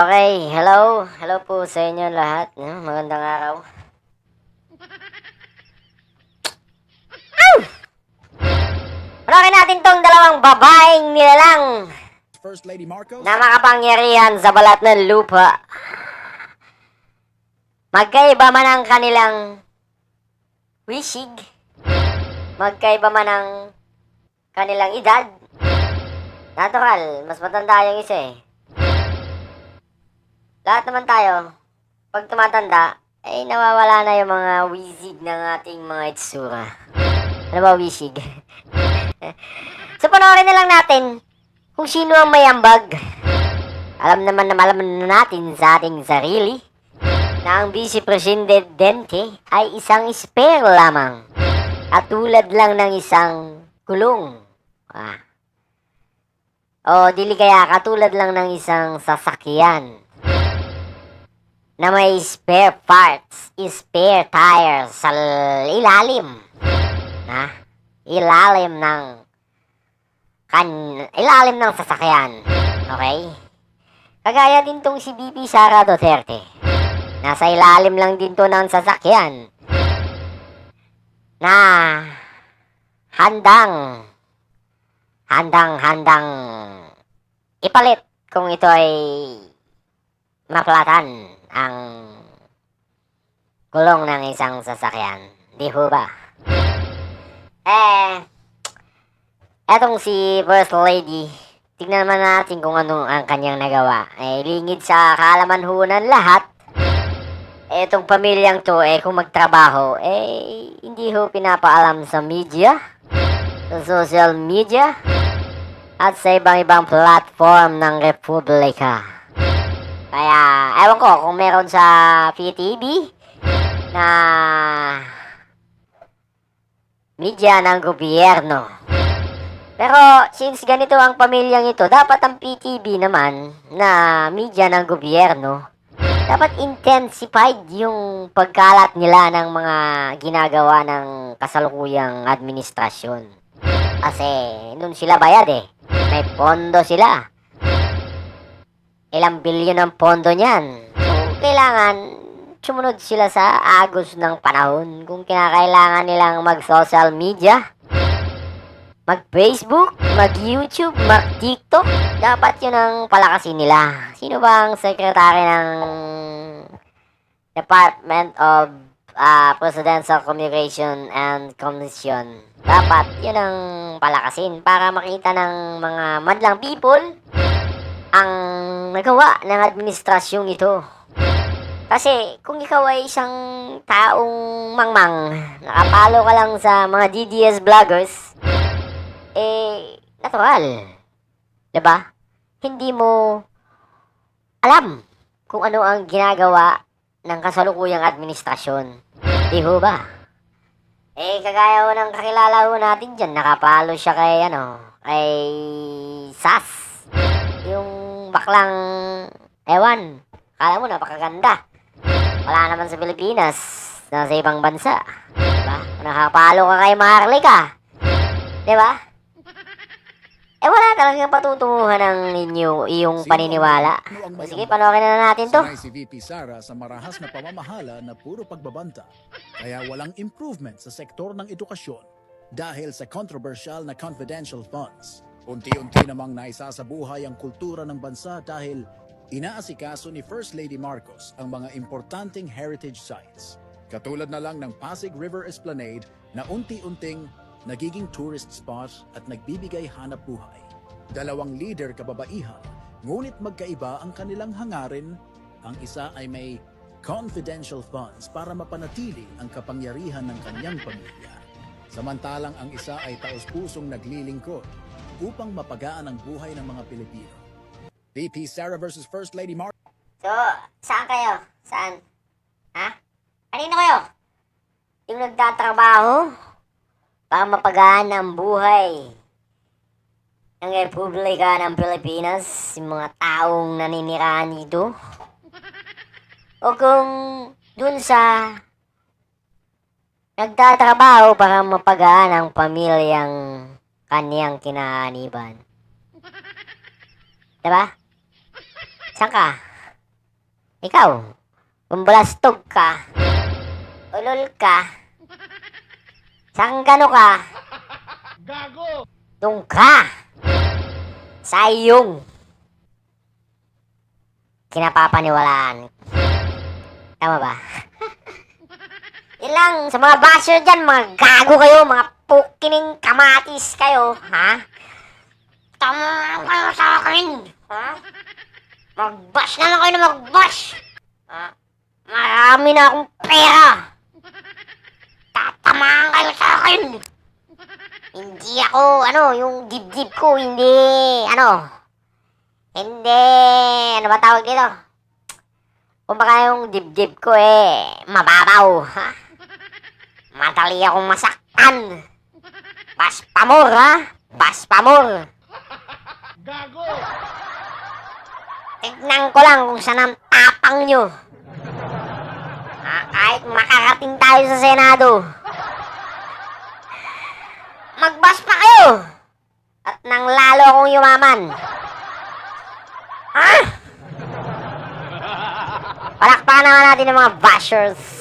Okay, hello. Hello po sa inyo lahat. Magandang araw. Panorin natin tong dalawang babaeng nilalang First Lady Marcos. na makapangyarihan sa balat ng lupa. Magkaiba man ang kanilang wisig, magkaiba man ang kanilang edad. Natural, mas matanda yung isa eh. Lahat naman tayo, pag tumatanda, ay nawawala na yung mga wisig ng ating mga itsura. Ano ba wisig? So panoorin na lang natin kung sino ang may ambag. Alam na natin sa ating sarili na ang Vice Presidente ay isang spare lamang. At tulad lang ng isang kulong. O dili kaya katulad lang ng isang sasakyan na may spare parts, spare tires sa ilalim. Ilalim ng sasakyan. Okay? Kagaya din tong si BP Sara Duterte. Nasa ilalim lang din to ng sasakyan na handang ipalit kung ito ay maplatan ang gulong ng isang sasakyan. Di ho ba? Etong si First Lady, tignan naman natin kung ano ang kanyang nagawa. Lingid sa kaalaman ho ng lahat, etong pamilyang to, kung magtrabaho, hindi ho pinapaalam sa media, sa social media, at sa ibang platform ng Republika. Kaya, ewan ko kung meron sa PTV na media ng gobyerno. Pero, since ganito ang pamilyang ito, dapat ang PTV naman na media ng gobyerno, dapat intensified yung pagkalat nila ng mga ginagawa ng kasalukuyang administrasyon. Kasi, nun sila bayad may pondo sila. Ilang bilyon ang pondo niyan. So, kailangan sumunod sila sa agos ng panahon. Kung kinakailangan nilang mag-social media, mag-Facebook, mag-YouTube, mag-TikTok, dapat yun ang palakasin nila. Sino ba ang sekretary ng Department of Presidential Communication and Commission? Dapat yun ang palakasin para makita ng mga madlang people ang nagawa ng administrasyong ito. Kasi kung ikaw ay isang taong mangmang, nakapalo ka lang sa mga DDS vloggers, natural. Diba? Hindi mo alam kung ano ang ginagawa ng kasalukuyang administrasyon. Di ho ba? Kagaya ho ng kakilala ho natin dyan, nakapalo siya kay SAS. Yung baklang, ewan, kala mo napakaganda. Wala naman sa Pilipinas, nasa ibang bansa. Diba? Nakapalo ka kay Maharlika. Diba? Wala talagang patutunguhan ng iyong paniniwala. Sige, panoorin na natin to. Sanay si VP Sara sa marahas na pamamahala na puro pagbabanta. Kaya walang improvement sa sektor ng edukasyon dahil sa controversial na confidential funds. Unti-unti namang naisasabuhay ang kultura ng bansa dahil inaasikaso ni First Lady Marcos ang mga importanteng heritage sites. Katulad na lang ng Pasig River Esplanade na unti-unting nagiging tourist spot at nagbibigay hanap buhay. Dalawang leader kababaihan, ngunit magkaiba ang kanilang hangarin. Ang isa ay may confidential funds para mapanatili ang kapangyarihan ng kanyang pamilya. Samantalang ang isa ay taos-pusong naglilingkod upang mapagaan ang buhay ng mga Pilipino. VP Sara versus First Lady Marcos. So, saan kayo? Saan? Kanino kayo? Yung nagtatrabaho para mapagaan ang buhay ng Republika ng Pilipinas, yung mga taong naninirahan dito? O kung dun sa nagtatrabaho para mapagaan ang pamilyang kaniyang kinaaniban? Diba? Saan ka? Ikaw, kung balastog ka, ulol ka, sanggano ka, doon ka sa iyong kinapapaniwalaan. Tama ba? Ilang sa mga basher dyan, mga gago kayo, mga pukining kamatis kayo, ha? Tama kayo sa akin, ha? Mag-bash na lang kayo na mag-bash. Ha? Marami na akong pera. Tatamaan kayo sa akin. Hindi ako, yung dibdib ko, hindi, hindi, ano ba tawag dito? Kumbaga yung dibdib ko mababaw, ha? Madali akong masaktan. Baspamor, ha? Baspamor. Gago! Tignan ko lang kung saan ang tapang nyo. Kahit makarating tayo sa Senado. Magbas pa kayo! At nang lalo akong yumaman. Ha? Palakpakan naman natin ng mga bashers.